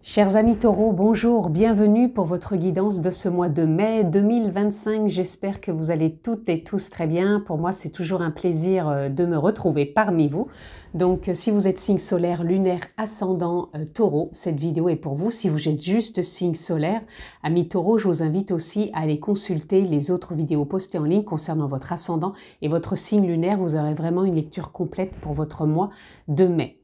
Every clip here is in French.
Chers amis taureaux, bonjour, bienvenue pour votre guidance de ce mois de mai 2025. J'espère que vous allez toutes et tous très bien. Pour moi, c'est toujours un plaisir de me retrouver parmi vous. Donc, si vous êtes signe solaire, lunaire, ascendant, taureau, cette vidéo est pour vous. Si vous êtes juste signe solaire, amis taureaux, je vous invite aussi à aller consulter les autres vidéos postées en ligne concernant votre ascendant et votre signe lunaire. Vous aurez vraiment une lecture complète pour votre mois de mai.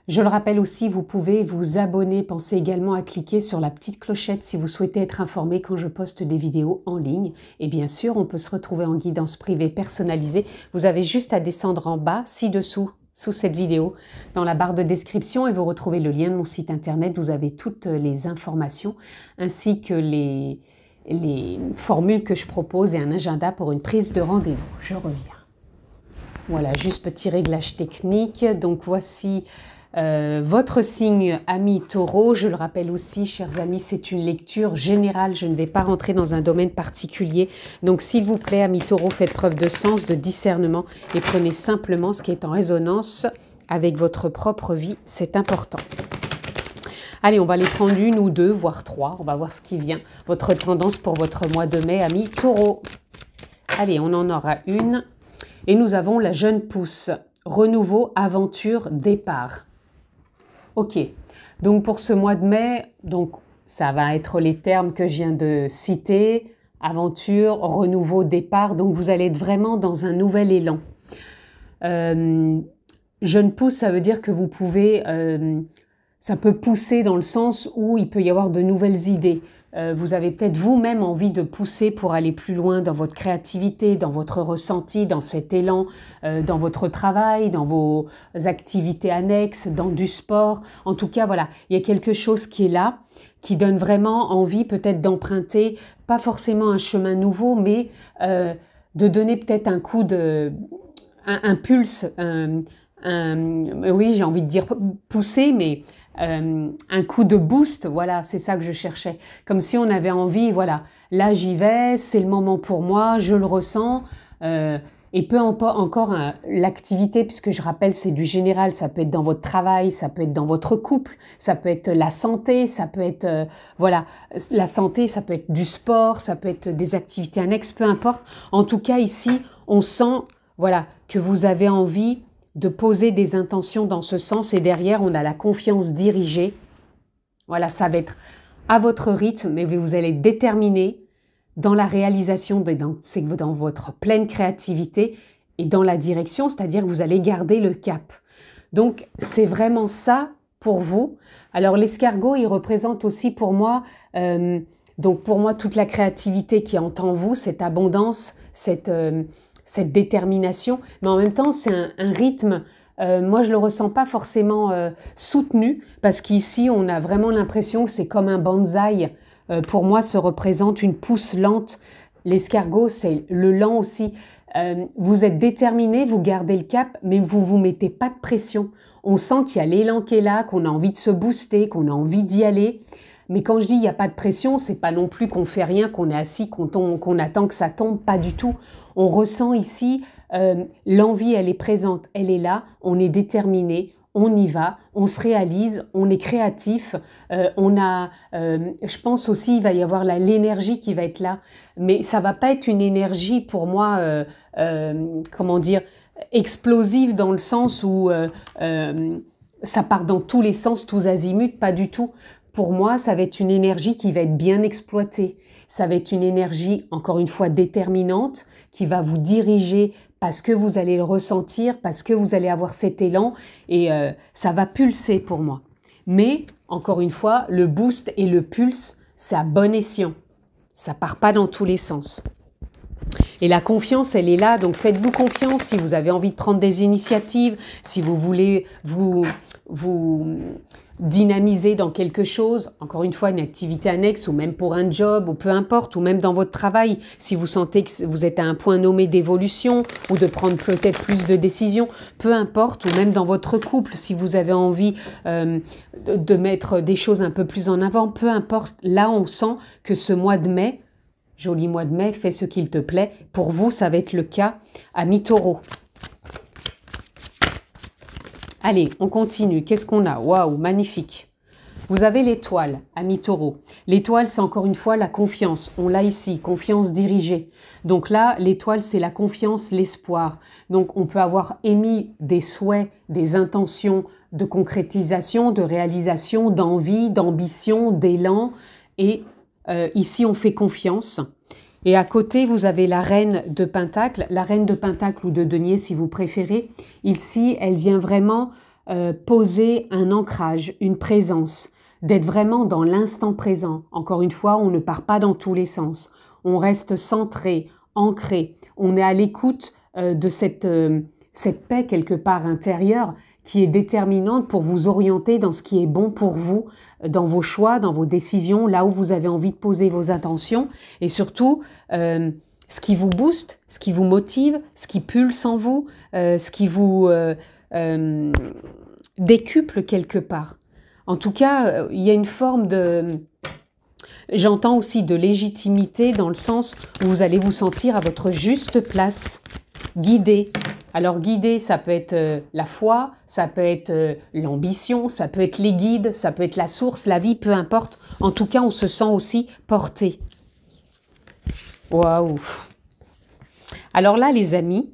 Je le rappelle aussi, vous pouvez vous abonner. Pensez également à cliquer sur la petite clochette si vous souhaitez être informé quand je poste des vidéos en ligne. Et bien sûr, on peut se retrouver en guidance privée personnalisée. Vous avez juste à descendre en bas, ci-dessous, sous cette vidéo, dans la barre de description et vous retrouvez le lien de mon site internet. Vous avez toutes les informations ainsi que les formules que je propose et un agenda pour une prise de rendez-vous. Je reviens. Voilà, juste petit réglage technique. Donc voici votre signe ami taureau. Je le rappelle aussi, chers amis, c'est une lecture générale. Je ne vais pas rentrer dans un domaine particulier. Donc s'il vous plaît, ami taureau, faites preuve de sens, de discernement et prenez simplement ce qui est en résonance avec votre propre vie. C'est important. Allez, on va les prendre une ou deux, voire trois. On va voir ce qui vient. Votre tendance pour votre mois de mai, ami taureau. Allez, on en aura une. Et nous avons la jeune pousse. Renouveau, aventure, départ. Ok, donc pour ce mois de mai, donc ça va être les termes que je viens de citer, aventure, renouveau, départ, donc vous allez être vraiment dans un nouvel élan. Jeune pousse, ça veut dire que vous pouvez, ça peut pousser dans le sens où il peut y avoir de nouvelles idées. Vous avez peut-être vous-même envie de pousser pour aller plus loin dans votre créativité, dans votre ressenti, dans cet élan, dans votre travail, dans vos activités annexes, dans du sport. En tout cas, voilà, il y a quelque chose qui est là, qui donne vraiment envie peut-être d'emprunter, pas forcément un chemin nouveau, mais de donner peut-être un coup de... un pulse, oui, j'ai envie de dire pousser, mais... un coup de boost, voilà, c'est ça que je cherchais. Comme si on avait envie, voilà, là j'y vais, c'est le moment pour moi, je le ressens. Et peu importe encore l'activité, puisque je rappelle, c'est du général, ça peut être dans votre travail, ça peut être dans votre couple, ça peut être la santé, ça peut être, voilà, la santé, ça peut être du sport, ça peut être des activités annexes, peu importe. En tout cas, ici, on sent, voilà, que vous avez envie de poser des intentions dans ce sens et derrière, on a la confiance dirigée. Voilà, ça va être à votre rythme, mais vous allez être déterminé dans la réalisation, c'est dans votre pleine créativité et dans la direction, c'est-à-dire que vous allez garder le cap. Donc, c'est vraiment ça pour vous. Alors, l'escargot, il représente aussi pour moi, donc pour moi, toute la créativité qui est en vous, cette abondance, cette détermination, mais en même temps, c'est un rythme, moi je le ressens pas forcément soutenu, parce qu'ici, on a vraiment l'impression que c'est comme un bonsaï. Pour moi, ça représente une pousse lente. L'escargot, c'est le lent aussi. Vous êtes déterminé, vous gardez le cap, mais vous vous mettez pas de pression. On sent qu'il y a l'élan qui est là, qu'on a envie de se booster, qu'on a envie d'y aller. Mais quand je dis il n'y a pas de pression, c'est pas non plus qu'on fait rien, qu'on est assis, qu'on attend que ça tombe, pas du tout. On ressent ici, l'envie, elle est présente, elle est là, on est déterminé, on y va, on se réalise, on est créatif, je pense aussi il va y avoir l'énergie qui va être là, mais ça va pas être une énergie pour moi, comment dire, explosive dans le sens où ça part dans tous les sens, tous azimuts, pas du tout. Pour moi, ça va être une énergie qui va être bien exploitée. Ça va être une énergie, encore une fois, déterminante, qui va vous diriger parce que vous allez le ressentir, parce que vous allez avoir cet élan et ça va pulser pour moi. Mais, encore une fois, le boost et le pulse, c'est à bon escient. Ça part pas dans tous les sens. Et la confiance, elle est là, donc faites-vous confiance si vous avez envie de prendre des initiatives, si vous voulez vous dynamiser dans quelque chose, encore une fois une activité annexe ou même pour un job ou peu importe, ou même dans votre travail, si vous sentez que vous êtes à un point nommé d'évolution ou de prendre peut-être plus de décisions, peu importe, ou même dans votre couple, si vous avez envie de mettre des choses un peu plus en avant, peu importe, là on sent que ce mois de mai, joli mois de mai, fais ce qu'il te plaît, pour vous ça va être le cas, amis taureaux. Allez, on continue. Qu'est-ce qu'on a? Waouh, magnifique. Vous avez l'étoile, ami Taureau. L'étoile, c'est encore une fois la confiance. On l'a ici, confiance dirigée. Donc là, l'étoile, c'est la confiance, l'espoir. Donc on peut avoir émis des souhaits, des intentions de concrétisation, de réalisation, d'envie, d'ambition, d'élan. Et ici, on fait confiance. Et à côté, vous avez la reine de Pentacle. La reine de Pentacle ou de denier, si vous préférez. Ici, elle vient vraiment poser un ancrage, une présence, d'être vraiment dans l'instant présent. Encore une fois, on ne part pas dans tous les sens. On reste centré, ancré. On est à l'écoute de cette paix quelque part intérieure qui est déterminante pour vous orienter dans ce qui est bon pour vous, dans vos choix, dans vos décisions, là où vous avez envie de poser vos intentions et surtout ce qui vous booste, ce qui vous motive, ce qui pulse en vous, ce qui vous décuple quelque part. En tout cas, il y a une forme de... J'entends aussi de légitimité dans le sens où vous allez vous sentir à votre juste place, guidé. Alors guidé, ça peut être la foi, ça peut être l'ambition, ça peut être les guides, ça peut être la source, la vie, peu importe. En tout cas, on se sent aussi porté. Waouh! Alors là, les amis,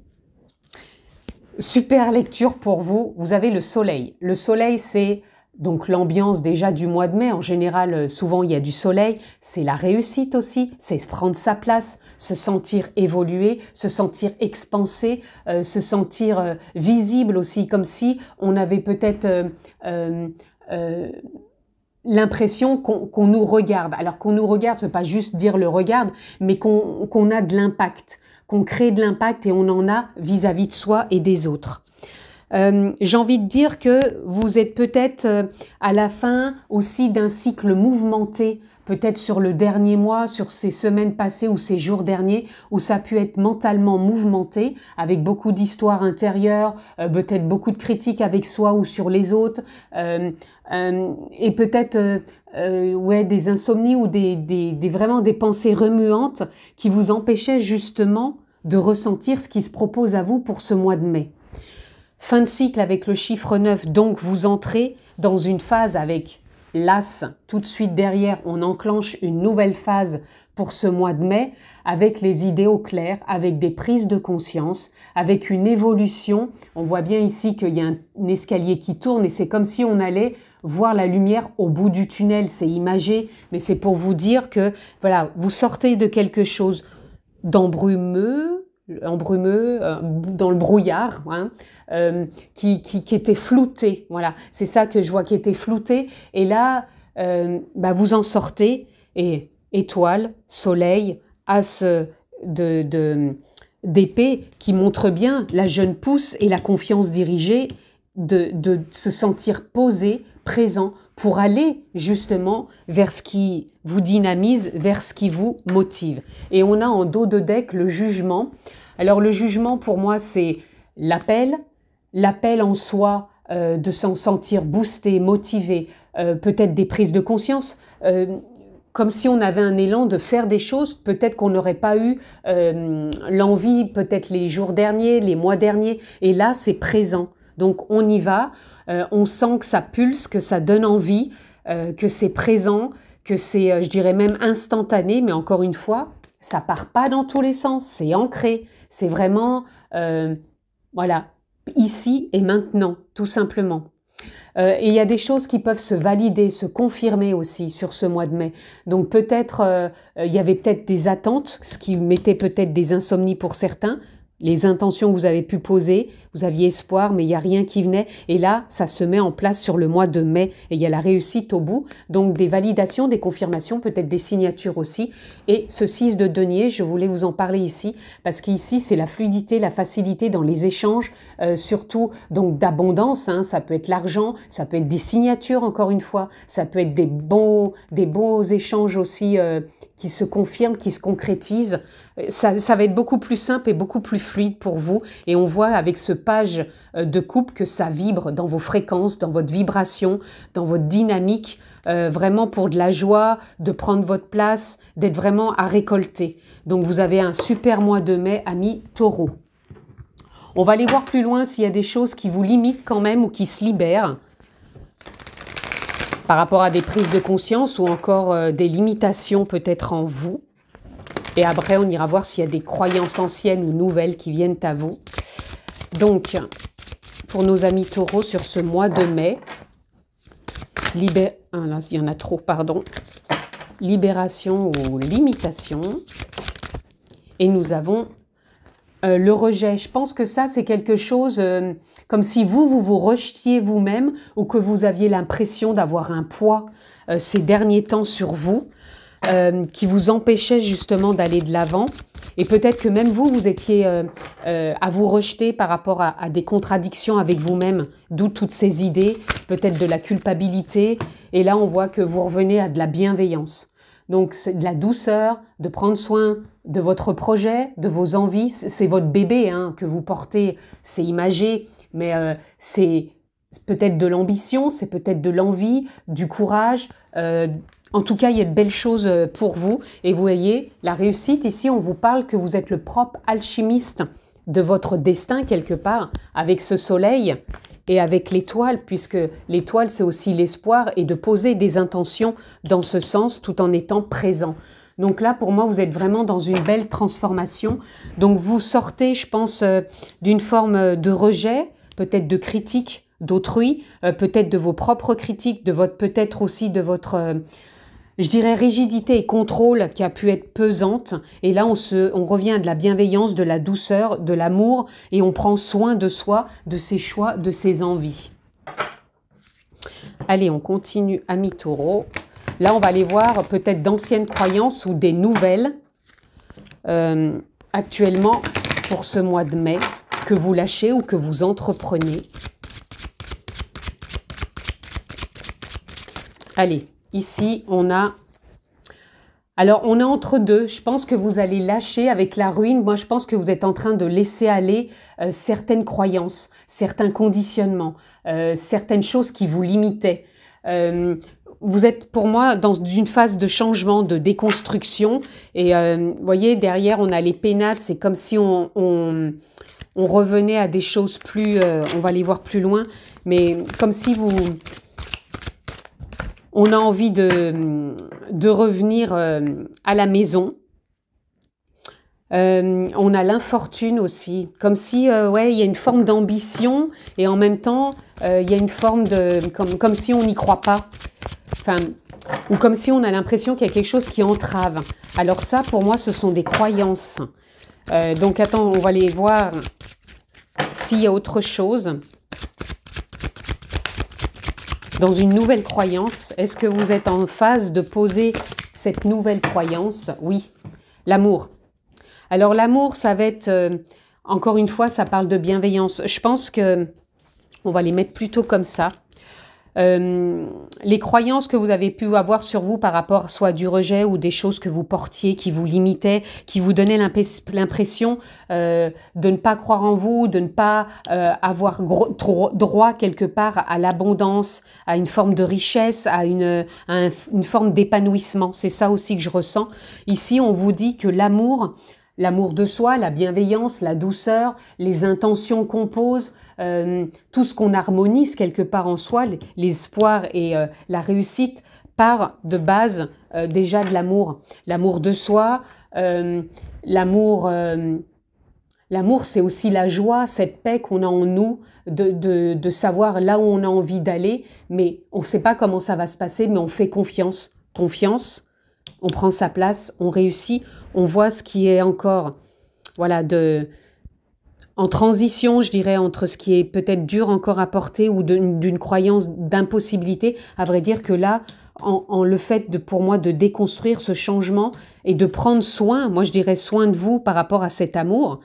super lecture pour vous. Vous avez le soleil. Le soleil, c'est donc l'ambiance déjà du mois de mai. En général, souvent, il y a du soleil. C'est la réussite aussi. C'est se prendre sa place, se sentir évoluer, se sentir expansé, se sentir visible aussi, comme si on avait peut-être l'impression qu'on nous regarde. Alors qu'on nous regarde, ce n'est pas juste dire le regarde, mais qu'on a de l'impact, qu'on crée de l'impact et on en a vis-à-vis de soi et des autres. J'ai envie de dire que vous êtes peut-être à la fin aussi d'un cycle mouvementé, peut-être sur le dernier mois, sur ces semaines passées ou ces jours derniers, où ça a pu être mentalement mouvementé, avec beaucoup d'histoires intérieures, peut-être beaucoup de critiques avec soi ou sur les autres, et peut-être ouais, des insomnies ou vraiment des pensées remuantes qui vous empêchaient justement de ressentir ce qui se propose à vous pour ce mois de mai. Fin de cycle avec le chiffre 9, donc vous entrez dans une phase avec l'As. Tout de suite derrière, on enclenche une nouvelle phase pour ce mois de mai avec les idées au clair, avec des prises de conscience, avec une évolution. On voit bien ici qu'il y a un escalier qui tourne et c'est comme si on allait voir la lumière au bout du tunnel. C'est imagé, mais c'est pour vous dire que voilà, vous sortez de quelque chose d'embrumeux, dans le brouillard, hein, qui était flouté. Voilà, c'est ça que je vois qui était flouté. Et là, vous en sortez. Et étoile, soleil, as d'épée qui montre bien la jeune pousse et la confiance dirigée de se sentir posé, présent, pour aller justement vers ce qui vous dynamise, vers ce qui vous motive. Et on a en dos de deck le jugement. Alors le jugement pour moi c'est l'appel en soi, de s'en sentir boosté, motivé, peut-être des prises de conscience, comme si on avait un élan de faire des choses, peut-être qu'on n'aurait pas eu l'envie, peut-être les jours derniers, les mois derniers, et là c'est présent. Donc on y va, on sent que ça pulse, que ça donne envie, que c'est présent, que c'est, je dirais même instantané, mais encore une fois, ça part pas dans tous les sens, c'est ancré, c'est vraiment, voilà, ici et maintenant, tout simplement. Et il y a des choses qui peuvent se valider, se confirmer aussi sur ce mois de mai. Donc peut-être, il y avait peut-être des attentes, ce qui mettait peut-être des insomnies pour certains, les intentions que vous avez pu poser, vous aviez espoir, mais il n'y a rien qui venait. Et là, ça se met en place sur le mois de mai et il y a la réussite au bout. Donc des validations, des confirmations, peut-être des signatures aussi. Et ce 6 de denier, je voulais vous en parler ici, parce qu'ici, c'est la fluidité, la facilité dans les échanges, surtout donc d'abondance. Hein, ça peut être l'argent, ça peut être des signatures, encore une fois, ça peut être des beaux échanges aussi qui se confirment, qui se concrétisent. Ça va être beaucoup plus simple et beaucoup plus fluide pour vous. Et on voit avec ce page de coupe que ça vibre dans vos fréquences, dans votre vibration, dans votre dynamique, vraiment pour de la joie, de prendre votre place, d'être vraiment à récolter. Donc vous avez un super mois de mai, amis Taureau. On va aller voir plus loin s'il y a des choses qui vous limitent quand même ou qui se libèrent. par rapport à des prises de conscience ou encore des limitations peut-être en vous. Et après, on ira voir s'il y a des croyances anciennes ou nouvelles qui viennent à vous. Donc, pour nos amis taureaux sur ce mois de mai, là, il y en a trop, pardon. Libération ou limitation. Et nous avons le rejet. Je pense que ça, c'est quelque chose comme si vous rejetiez vous-même ou que vous aviez l'impression d'avoir un poids ces derniers temps sur vous qui vous empêchait justement d'aller de l'avant. Et peut-être que même vous étiez à vous rejeter par rapport à des contradictions avec vous-même, d'où toutes ces idées, peut-être de la culpabilité. Et là, on voit que vous revenez à de la bienveillance. Donc, c'est de la douceur, de prendre soin de votre projet, de vos envies. C'est votre bébé hein, que vous portez, c'est imagé, mais c'est peut-être de l'ambition, c'est peut-être de l'envie, du courage. En tout cas, il y a de belles choses pour vous. Et vous voyez, la réussite, ici, on vous parle que vous êtes le propre alchimiste de votre destin, quelque part, avec ce soleil et avec l'étoile, puisque l'étoile, c'est aussi l'espoir et de poser des intentions dans ce sens, tout en étant présent. Donc là, pour moi, vous êtes vraiment dans une belle transformation. Donc, vous sortez, je pense, d'une forme de rejet, peut-être de critique d'autrui, peut-être de vos propres critiques, peut-être aussi de votre... je dirais rigidité et contrôle qui a pu être pesante. Et là, on revient à de la bienveillance, de la douceur, de l'amour et on prend soin de soi, de ses choix, de ses envies. Allez, on continue, amis taureaux. Là, on va aller voir peut-être d'anciennes croyances ou des nouvelles actuellement pour ce mois de mai que vous lâchez ou que vous entreprenez. Allez. Ici, on a... Alors, on est entre deux. Je pense que vous allez lâcher avec la ruine. Moi, je pense que vous êtes en train de laisser aller certaines croyances, certains conditionnements, certaines choses qui vous limitaient. Vous êtes, pour moi, dans une phase de changement, de déconstruction. Et vous voyez, derrière, on a les pénates. C'est comme si on revenait à des choses plus... on va les voir plus loin. Mais comme si on a envie de revenir à la maison. On a l'infortune aussi, comme si ouais, il y a une forme d'ambition et en même temps il y a une forme de comme si on n'y croit pas, enfin, ou comme si on a l'impression qu'il y a quelque chose qui entrave. Alors ça, pour moi, ce sont des croyances. Donc attends, on va aller voir s'il y a autre chose. Dans une nouvelle croyance, est-ce que vous êtes en phase de poser cette nouvelle croyance? Oui, l'amour. Alors l'amour, ça va être, encore une fois, ça parle de bienveillance. Je pense que on va les mettre plutôt comme ça. Les croyances que vous avez pu avoir sur vous par rapport soit du rejet ou des choses que vous portiez, qui vous limitaient, qui vous donnaient l'impression de ne pas croire en vous, de ne pas avoir droit quelque part à l'abondance, à une forme de richesse, à une forme d'épanouissement. C'est ça aussi que je ressens. Ici, on vous dit que l'amour de soi, la bienveillance, la douceur, les intentions qu'on pose, tout ce qu'on harmonise quelque part en soi, l'espoir et la réussite part de base déjà de l'amour. L'amour de soi, l'amour c'est aussi la joie, cette paix qu'on a en nous, de savoir là où on a envie d'aller, mais on ne sait pas comment ça va se passer, mais on fait confiance. Confiance, on prend sa place, on réussit, on voit ce qui est encore, voilà, en transition, je dirais, entre ce qui est peut-être dur encore à porter ou d'une croyance d'impossibilité. À vrai dire que là, en le fait pour moi de déconstruire ce changement et de prendre soin, moi je dirais soin de vous par rapport à cet amour.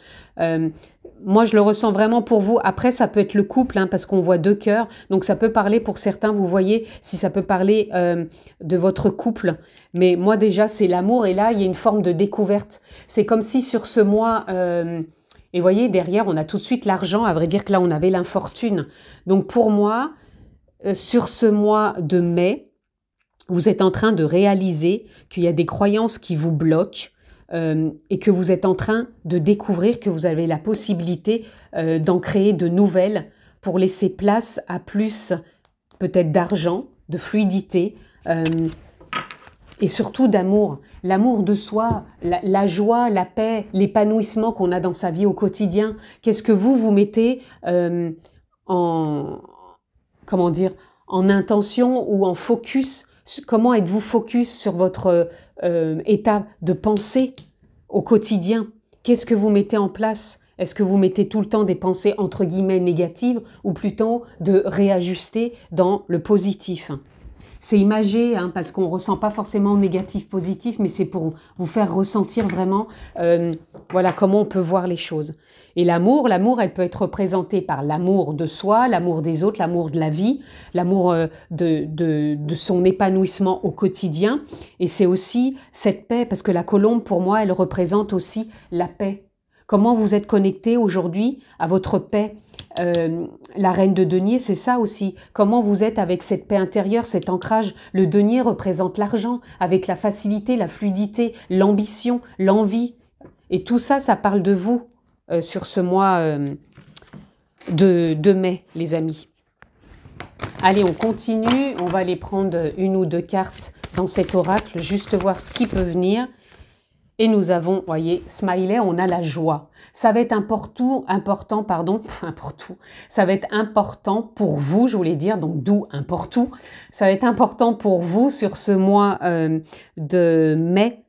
Moi, je le ressens vraiment pour vous. Après, ça peut être le couple, hein, parce qu'on voit deux cœurs. Donc, ça peut parler pour certains, vous voyez, si ça peut parler de votre couple. Mais moi, déjà, c'est l'amour. Et là, il y a une forme de découverte. C'est comme si sur ce mois... et vous voyez, derrière, on a tout de suite l'argent. À vrai dire que là, on avait l'infortune. Donc, pour moi, sur ce mois de mai, vous êtes en train de réaliser qu'il y a des croyances qui vous bloquent. Et que vous êtes en train de découvrir que vous avez la possibilité d'en créer de nouvelles pour laisser place à plus peut-être d'argent, de fluidité et surtout d'amour. L'amour de soi, la joie, la paix, l'épanouissement qu'on a dans sa vie au quotidien. Qu'est-ce que vous mettez comment dire, en intention ou en focus? Comment êtes-vous focus sur votre état de pensée au quotidien? Qu'est-ce que vous mettez en place? Est-ce que vous mettez tout le temps des pensées entre guillemets négatives ou plutôt de réajuster dans le positif? C'est imagé, hein, parce qu'on ne ressent pas forcément négatif, positif, mais c'est pour vous faire ressentir vraiment voilà, comment on peut voir les choses. Et l'amour, elle peut être représentée par l'amour de soi, l'amour des autres, l'amour de la vie, l'amour de son épanouissement au quotidien. Et c'est aussi cette paix, parce que la colombe, pour moi, elle représente aussi la paix. Comment vous êtes connecté aujourd'hui à votre paix? La reine de denier, c'est ça aussi. Comment vous êtes avec cette paix intérieure, cet ancrage? Le denier représente l'argent, avec la facilité, la fluidité, l'ambition, l'envie. Et tout ça, ça parle de vous sur ce mois de mai, les amis. Allez, on continue. On va aller prendre une ou deux cartes dans cet oracle, juste voir ce qui peut venir. Et nous avons, voyez, smiley, on a la joie. Ça va être important, ça va être important pour vous, je voulais dire, donc d'où important. Ça va être important pour vous sur ce mois de mai.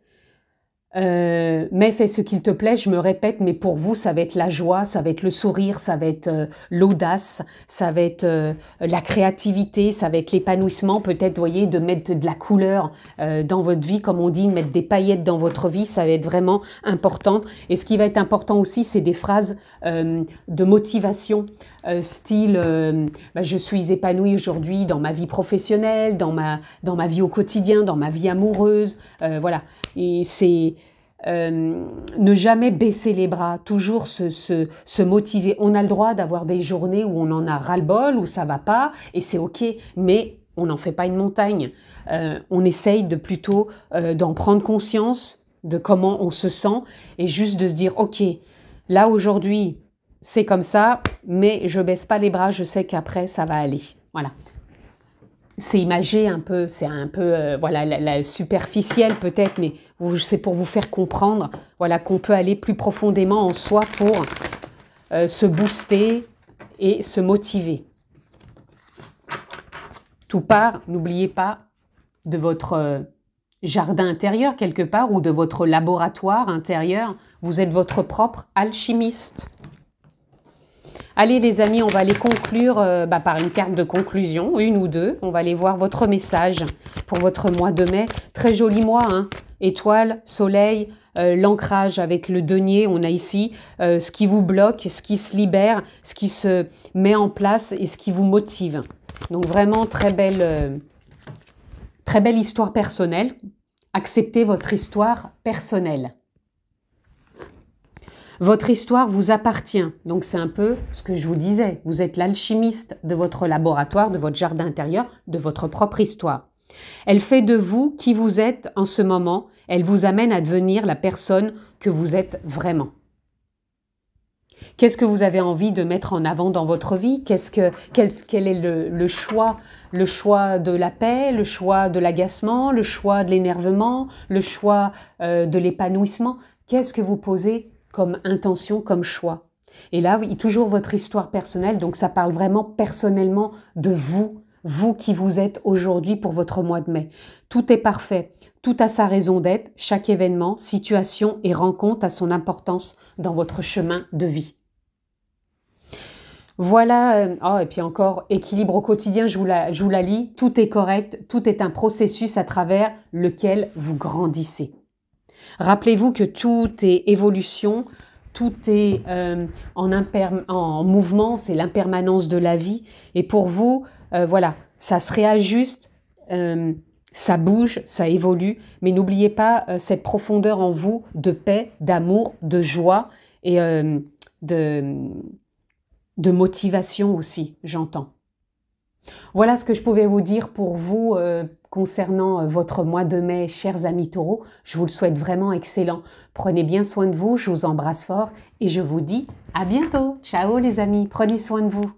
Mais fais ce qu'il te plaît, je me répète, mais pour vous, ça va être la joie, ça va être le sourire, ça va être l'audace, ça va être la créativité, ça va être l'épanouissement, peut-être, vous voyez, de mettre de la couleur dans votre vie, comme on dit, mettre des paillettes dans votre vie, ça va être vraiment important. Et ce qui va être important aussi, c'est des phrases de motivation, style je suis épanouie aujourd'hui dans ma vie professionnelle, dans ma vie au quotidien, dans ma vie amoureuse, voilà. Et c'est ne jamais baisser les bras, toujours se motiver. On a le droit d'avoir des journées où on en a ras-le-bol, où ça va pas, et c'est ok, mais on n'en fait pas une montagne. On essaye de plutôt d'en prendre conscience de comment on se sent, et juste de se dire, ok, là aujourd'hui, c'est comme ça, mais je baisse pas les bras, je sais qu'après, ça va aller. Voilà. C'est imagé un peu, c'est un peu voilà, la superficielle peut-être, mais c'est pour vous faire comprendre voilà, qu'on peut aller plus profondément en soi pour se booster et se motiver. Tout part, n'oubliez pas, de votre jardin intérieur quelque part ou de votre laboratoire intérieur. Vous êtes votre propre alchimiste. Allez les amis, on va aller conclure par une carte de conclusion, une ou deux. On va aller voir votre message pour votre mois de mai. Très joli mois, hein. Étoile, soleil, l'ancrage avec le denier. On a ici ce qui vous bloque, ce qui se libère, ce qui se met en place et ce qui vous motive. Donc vraiment très belle histoire personnelle. Acceptez votre histoire personnelle. Votre histoire vous appartient, donc c'est un peu ce que je vous disais. Vous êtes l'alchimiste de votre laboratoire, de votre jardin intérieur, de votre propre histoire. Elle fait de vous qui vous êtes en ce moment, elle vous amène à devenir la personne que vous êtes vraiment. Qu'est-ce que vous avez envie de mettre en avant dans votre vie? Quel est le choix de la paix, le choix de l'agacement, le choix de l'énervement, le choix de l'épanouissement? Qu'est-ce que vous posez comme intention, comme choix? Et là, oui, toujours votre histoire personnelle, donc ça parle vraiment personnellement de vous, vous qui vous êtes aujourd'hui pour votre mois de mai. Tout est parfait, tout a sa raison d'être, chaque événement, situation et rencontre a son importance dans votre chemin de vie. Voilà, et puis encore, équilibre au quotidien, je vous la lis, tout est correct, tout est un processus à travers lequel vous grandissez. Rappelez-vous que tout est évolution, tout est en mouvement, c'est l'impermanence de la vie. Et pour vous, voilà, ça se réajuste, ça bouge, ça évolue. Mais n'oubliez pas cette profondeur en vous de paix, d'amour, de joie et de motivation aussi, j'entends. Voilà ce que je pouvais vous dire pour vous concernant votre mois de mai, chers amis taureaux. Je vous le souhaite vraiment excellent. Prenez bien soin de vous, je vous embrasse fort et je vous dis à bientôt. Ciao les amis, prenez soin de vous.